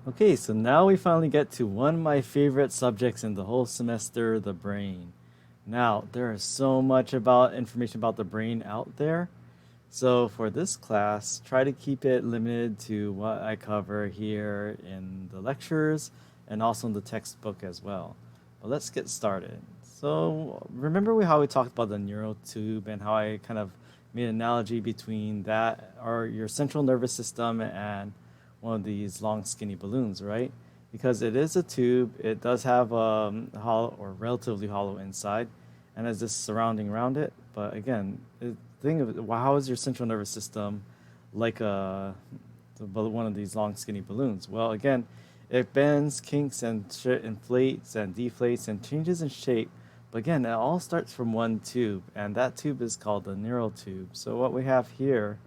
Okay, so now we finally get to one of my favorite subjects in the whole semester, the brain. Now, there is so much about information about the brain out there. So for this class, try to keep it limited to what I cover here in the lectures and also in the textbook as well. But let's get started. So remember how we talked about the neural tube and how I kind of made an analogy between that or your central nervous system and one of these long skinny balloons, right? Because it is a tube, it does have hollow or relatively hollow inside, and has this surrounding around it. But again, think of it, how is your central nervous system like one of these long skinny balloons? Well, again, it bends, kinks, and inflates and deflates and changes in shape. But again, it all starts from one tube, and that tube is called the neural tube. So what we have here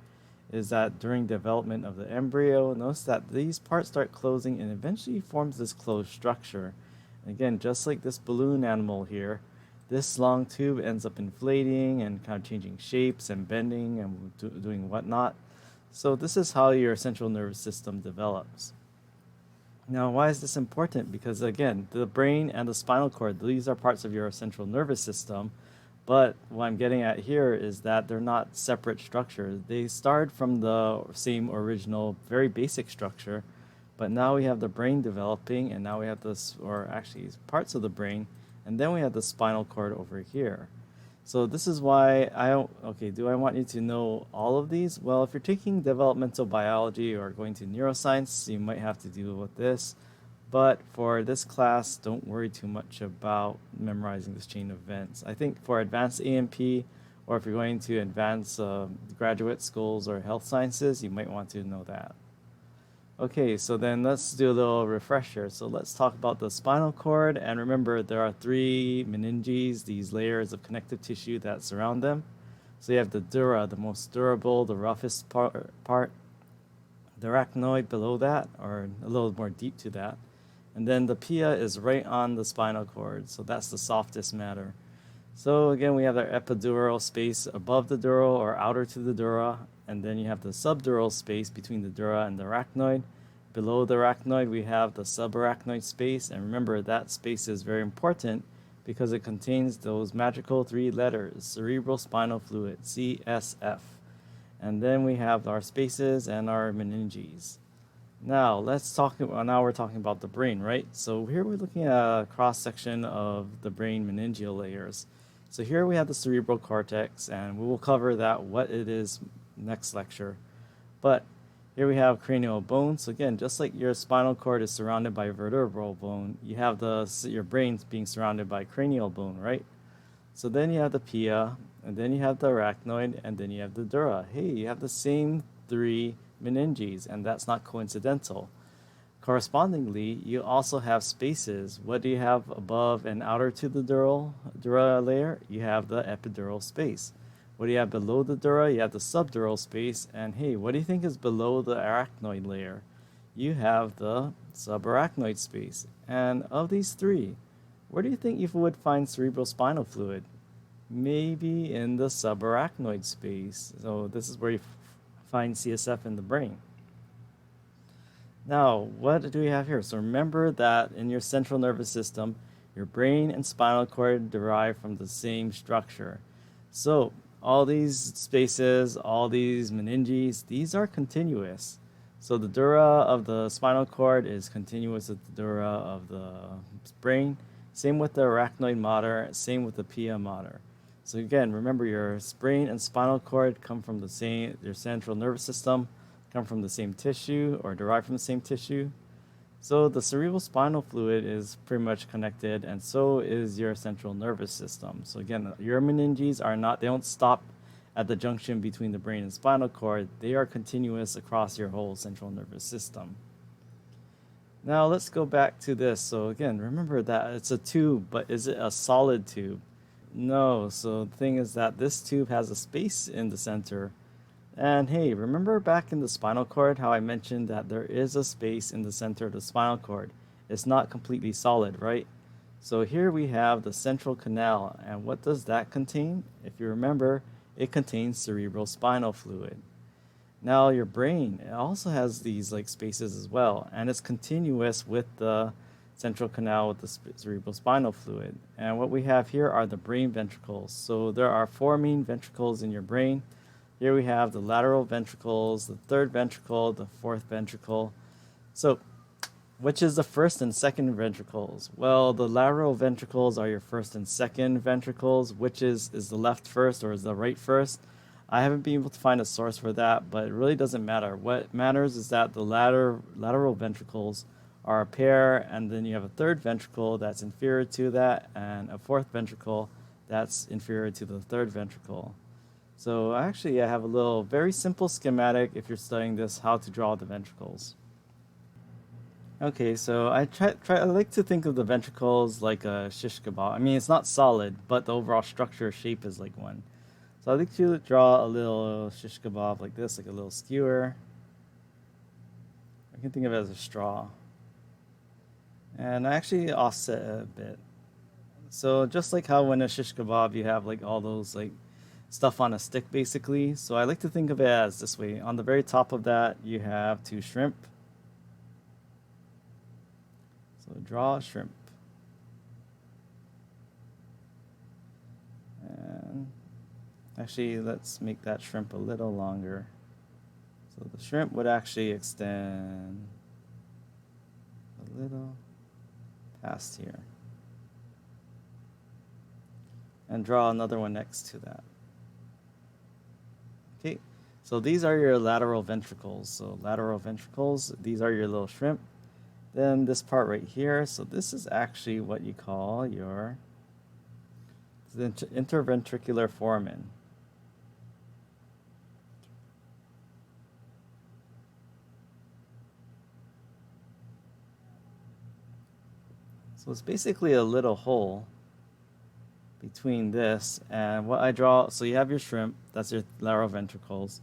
is that during development of the embryo, notice that these parts start closing and eventually forms this closed structure. And again, just like this balloon animal here, this long tube ends up inflating and kind of changing shapes and bending and doing whatnot. So this is how your central nervous system develops. Now, why is this important? Because again, the brain and the spinal cord, these are parts of your central nervous system. But what I'm getting at here is that they're not separate structures. They start from the same original, very basic structure, but now we have the brain developing, and now we have this, or actually parts of the brain, and then we have the spinal cord over here. So this is why I don't, okay, do I want you to know all of these? Well, if you're taking developmental biology or going to neuroscience, you might have to deal with this. But for this class, don't worry too much about memorizing this chain of events. I think for advanced A&P, or if you're going to advanced graduate schools or health sciences, you might want to know that. Okay, so then let's do a little refresher. So let's talk about the spinal cord. And remember, there are three meninges, these layers of connective tissue that surround them. So you have the dura, the most durable, the roughest part, the arachnoid below that, or a little more deep to that. And then the pia is right on the spinal cord, so that's the softest matter. So again, we have our epidural space above the dural or outer to the dura, and then you have the subdural space between the dura and the arachnoid. Below the arachnoid, we have the subarachnoid space, and remember that space is very important because it contains those magical three letters, cerebral spinal fluid, CSF. And then we have our spaces and our meninges. Now let's talk. Well, now we're talking about the brain, right? So here we're looking at a cross section of the brain meningeal layers. So here we have the cerebral cortex, and we will cover that what it is next lecture. But here we have cranial bone. So again, just like your spinal cord is surrounded by vertebral bone, you have your brain being surrounded by cranial bone, right? So then you have the pia, and then you have the arachnoid, and then you have the dura. Hey, you have the same three meninges, and that's not coincidental. Correspondingly, you also have spaces. What do you have above and outer to the dura layer? You have the epidural space. What do you have below the dura? You have the subdural space. And hey, what do you think is below the arachnoid layer? You have the subarachnoid space. And of these three, where do you think you would find cerebral spinal fluid? Maybe in the subarachnoid space. So this is where you find CSF in the brain. Now, what do we have here? So remember that in your central nervous system, your brain and spinal cord derive from the same structure. So all these spaces, all these meninges, these are continuous. So the dura of the spinal cord is continuous with the dura of the brain. Same with the arachnoid mater, same with the pia mater. So again, remember your brain and spinal cord come from the same, your central nervous system come from the same tissue or derive from the same tissue. So the cerebral spinal fluid is pretty much connected, and so is your central nervous system. So again, your meninges are not, they don't stop at the junction between the brain and spinal cord. They are continuous across your whole central nervous system. Now let's go back to this. So again, remember that it's a tube, but is it a solid tube? No. So the thing is that this tube has a space in the center. And hey, remember back in the spinal cord how I mentioned that there is a space in the center of the spinal cord. It's not completely solid, right? So here we have the central canal, and what does that contain? If you remember, it contains cerebral spinal fluid. Now your brain, it also has these like spaces as well, and it's continuous with the central canal with the cerebral spinal fluid. And what we have here are the brain ventricles. So there are four main ventricles in your brain. Here we have the lateral ventricles, the third ventricle, the fourth ventricle. So which is the first and second ventricles? Well, the lateral ventricles are your first and second ventricles. Which is the left first or is the right first? I haven't been able to find a source for that, but it really doesn't matter. What matters is that the lateral ventricles are a pair, and then you have a third ventricle that's inferior to that, and a fourth ventricle that's inferior to the third ventricle. So actually, I have a little very simple schematic if you're studying this, how to draw the ventricles. Okay, so I like to think of the ventricles like a shish kebab. I mean, it's not solid, but the overall structure shape is like one. So I like to draw a little shish kebab like this, like a little skewer. I can think of it as a straw. And I actually offset it a bit. So just like how when a shish kebab you have like all those like stuff on a stick basically. So I like to think of it as this way. On the very top of that you have two shrimp. So draw a shrimp. And actually let's make that shrimp a little longer. So the shrimp would actually extend a little past here. And draw another one next to that. Okay, so these are your lateral ventricles. So lateral ventricles, these are your little shrimp. Then this part right here, so this is actually what you call your interventricular foramen. So it's basically a little hole between this and what I draw. So you have your shrimp, that's your lateral ventricles.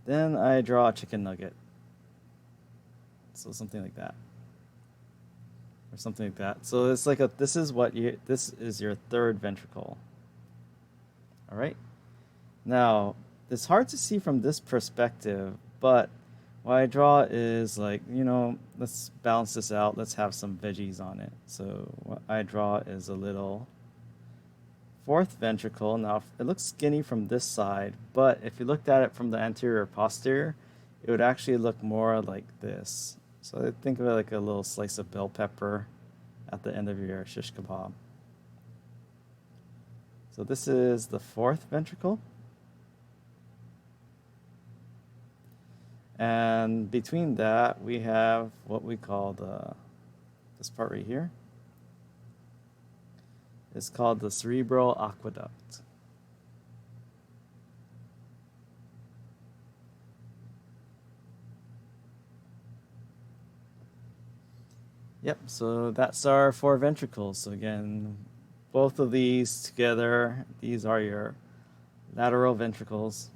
Then I draw a chicken nugget. So something like that. Or something like that. So it's like this is your third ventricle. All right. Now, it's hard to see from this perspective, but what I draw is like, let's balance this out. Let's have some veggies on it. So what I draw is a little fourth ventricle. Now, it looks skinny from this side, but if you looked at it from the anterior posterior, it would actually look more like this. So I think of it like a little slice of bell pepper at the end of your shish kebab. So this is the fourth ventricle. And between that, we have what we call this part right here. It's called the cerebral aqueduct. Yep, so that's our four ventricles. So again, both of these together, these are your lateral ventricles.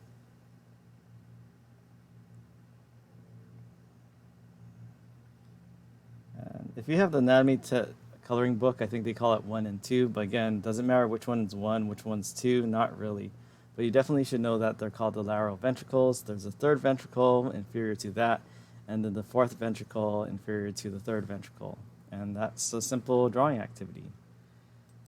And if you have the anatomy coloring book, I think they call it 1 and 2, but again, doesn't matter which one's 1, which one's 2, not really. But you definitely should know that they're called the lateral ventricles. There's a third ventricle inferior to that, and then the fourth ventricle inferior to the third ventricle. And that's a simple drawing activity.